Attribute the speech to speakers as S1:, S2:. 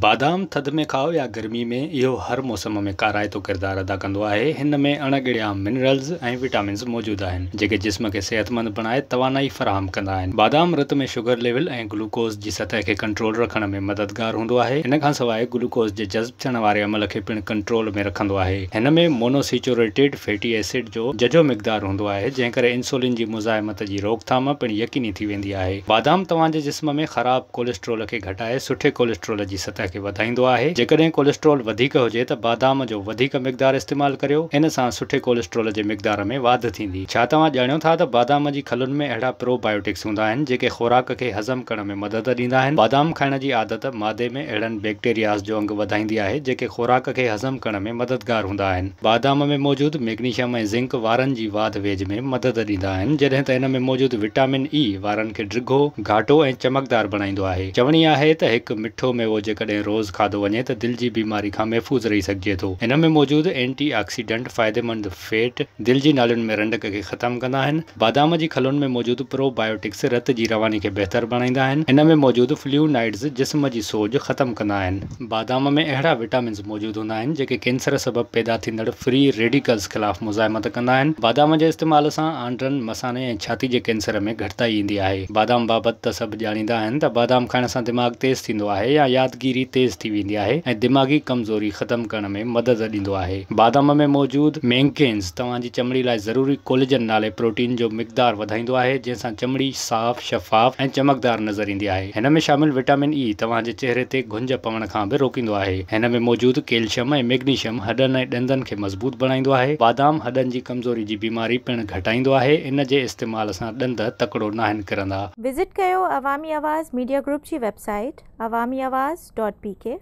S1: बादाम थधि में खाओ या गर्मी में, इहो हर मौसम में काराइतो किरदारु अदा कंदो आहे। हिन में अणॻिड़िया मिनरल्स ऐं विटामिन्स मौजूदु आहिनि जेके जिस्म खे सेहतमंद बणाए तवानाई फराहम कंदा आहिनि। बादाम रत में शुगर लेवल ऐं ग्लूकोज़ जी सतह खे कंट्रोल रखण में मददगार हूंदो आहे। हिन खां सवाइ ग्लूकोज़ जे जज़्ब थियण वारे अमल खे पिणु कंट्रोल में रखंदो आहे। हिन में मोनोसैचुरेटेड फैटी एसिड जो जजो मिक़दारु हूंदो आहे, जंहिं करे इंसुलिन जी मुज़ाहिमत जी रोकथाम पिणु यकीनी थी वेंदी आहे। बादाम तव्हांजे जिस्म में ख़राब कोलेस्ट्रोल खे घटाए सुठे कोलेस्ट्रोल जी सतह खे वधाईंदो आहे। जेकॾहिं कोलेस्ट्रोल वधीक हुजे त बादाम जो वधीक मिक़दारु इस्तेमालु करियो। इन सां सुठे कोलेस्ट्रोल जे मिक़दार में वाधि थींदी। छा तव्हां ॼाणियो था त बादाम जी खलुनि में अहिड़ा प्रोबायोटिक्स हूंदा आहिनि जेके खुराक खे हज़म करण में मदद ॾींदा आहिनि। बादाम खाइण जी आदत मादे में अहिड़नि बैक्टीरियाज़ जो अंग वधाईंदी आहे जेके खुराक खे हज़म करण में मददगार हूंदा आहिनि। बादाम में मौजूदु मैग्नीशियम ऐं ज़िंक वारनि जी वाध वेझ में मदद ॾींदा आहिनि, जॾहिं त हिन में मौजूदु विटामिन ई वारनि खे ड्रिघो, घाटो ऐं चमकदार बणाईंदो आहे। चवणी आहे त हिकु मिठो मेवो जेकॾहिं रोज़ खाधो वञे त दिलि जी बीमारी खां महफ़ूज़ रही सघिजे थो। हिन में मौजूदु एंटी ऑक्सीडेंट फ़ाइदेमंद फैट दिलि जी नालियुनि में रंडक खे ख़तमु कंदा आहिनि। बादाम जी खलुनि में मौजूदु प्रोबायोटिक्स रत जी रवानी खे बहितर बणाईंदा आहिनि। हिन में मौजूदु फ्लूनाइड्स जिस्म जी सोज ख़तमु कंदा आहिनि। बादाम में अहिड़ा विटामिन्स मौजूदु हूंदा आहिनि जेके कैंसर सबबु पैदा थींदड़ फ्री रेडिकल्स ख़िलाफ़ मुज़ाहिमत कंदा आहिनि। बादाम जे इस्तेमाल सां आंड्रनि, मसाने ऐं छाती जे कैंसर में घटिताई ईंदी आहे। बादाम बाबति त सभु ॼाणींदा आहिनि त बादाम खाइण सां दिमाग़ तेज़ थींदो आहे या यादगिरी तेज़ थी वेंदी आहे ऐं दिमाग़ी कमज़ोरी ख़तमु करण में मदद ॾींदो आहे। बादाम में मौजूदु मैंगनीज़ तव्हांजी चमड़ी लाइ ज़रूरी कोलेजन नाले प्रोटीन जो मिक़दारु वधाईंदो आहे, जंहिंसां चमड़ी साफ़, शफ़ाफ़ ऐं चमकदार नज़र ईंदी आहे। हिन में शामिल विटामिन ई तव्हांजे चेहरे ते घुंज पवण खां बि रोकींदो आहे। हिन में मौजूदु कैल्शियम ऐं मैग्नीशियम हॾनि ऐं ॾंदनि खे मज़बूत बणाईंदो आहे। बादाम हॾनि जी कमज़ोरी जी बीमारी पिणु घटाईंदो आहे। इन जे इस्तेमाल सां ॾंद तकिड़ो नाहिनि किरंदा।
S2: विज़िट कयो अवामी आवाज़ मीडिया ग्रुप जी वेबसाइट awamiawaz.pk